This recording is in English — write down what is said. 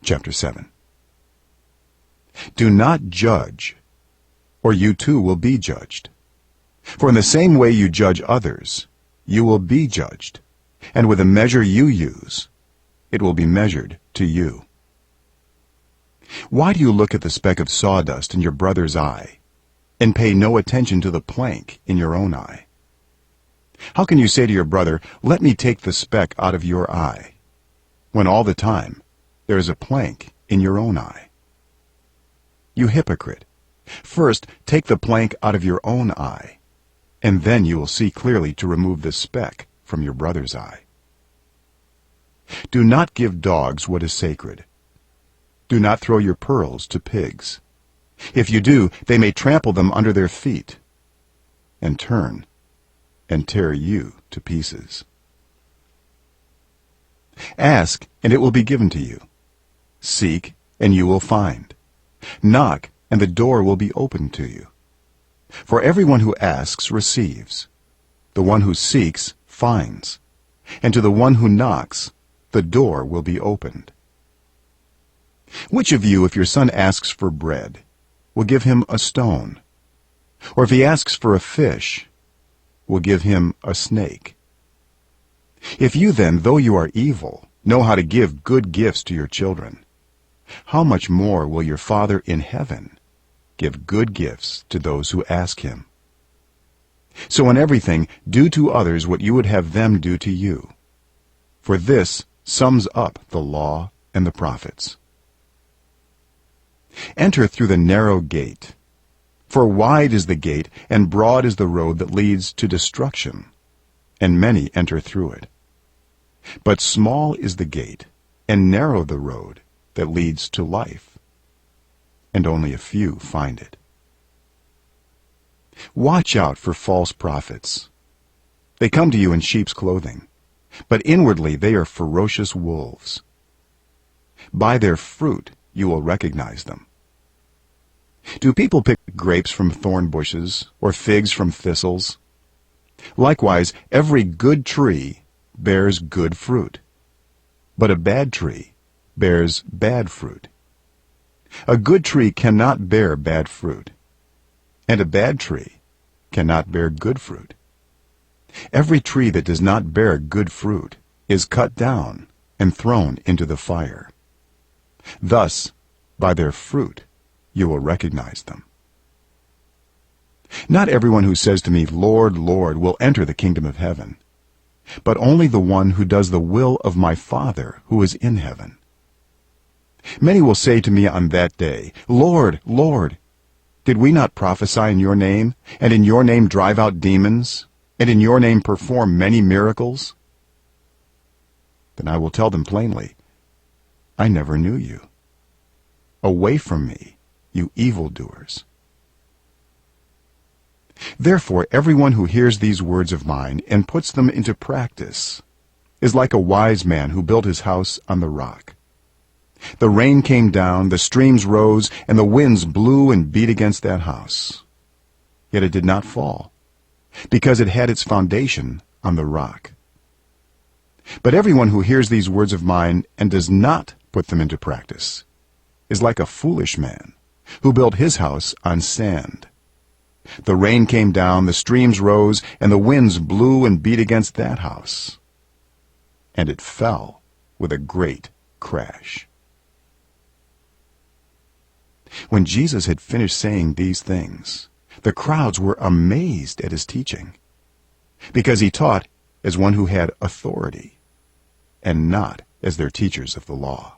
chapter 7. Do not judge, or you too will be judged. For in the same way you judge others, you will be judged, and with the measure you use, it will be measured to you. Why do you look at the speck of sawdust in your brother's eye, and pay no attention to the plank in your own eye? How can you say to your brother, "Let me take the speck out of your eye," when all the time there is a plank in your own eye? You hypocrite! First take the plank out of your own eye, and then you will see clearly to remove the speck from your brother's eye. Do not give dogs what is sacred. Do not throw your pearls to pigs. If you do, they may trample them under their feet and turn and tear you to pieces. Ask, and it will be given to you. Seek, and you will find. Knock, and the door will be opened to you. For everyone who asks receives. The one who seeks finds. And to the one who knocks, the door will be opened. Which of you, if your son asks for bread, will give him a stone? Or if he asks for a fish, will give him a snake? If you then, though you are evil, know how to give good gifts to your children, how much more will your Father in heaven give good gifts to those who ask him? So in everything, do to others what you would have them do to you. For this sums up the law and the prophets. Enter through the narrow gate. For wide is the gate, and broad is the road that leads to destruction, and many enter through it. But small is the gate, and narrow the road that leads to life, and only a few find it. Watch out for false prophets. They come to you in sheep's clothing, but inwardly they are ferocious wolves. By their fruit you will recognize them. Do people pick grapes from thorn bushes, or figs from thistles? Likewise, every good tree bears good fruit, but a bad tree bears bad fruit. A good tree cannot bear bad fruit, and a bad tree cannot bear good fruit. Every tree that does not bear good fruit is cut down and thrown into the fire. Thus, by their fruit, you will recognize them. Not everyone who says to me, "Lord, Lord," will enter the kingdom of heaven, but only the one who does the will of my Father who is in heaven. Many will say to me on that day, "Lord, Lord, did we not prophesy in your name, and in your name drive out demons, and in your name perform many miracles?" Then I will tell them plainly, "I never knew you. Away from me, you evildoers." Therefore, everyone who hears these words of mine and puts them into practice is like a wise man who built his house on the rock. The rain came down, the streams rose, and the winds blew and beat against that house. Yet it did not fall, because it had its foundation on the rock. But everyone who hears these words of mine and does not put them into practice is like a foolish man who built his house on sand. The rain came down, the streams rose, and the winds blew and beat against that house, and it fell with a great crash. When Jesus had finished saying these things, the crowds were amazed at his teaching, because he taught as one who had authority, and not as their teachers of the law.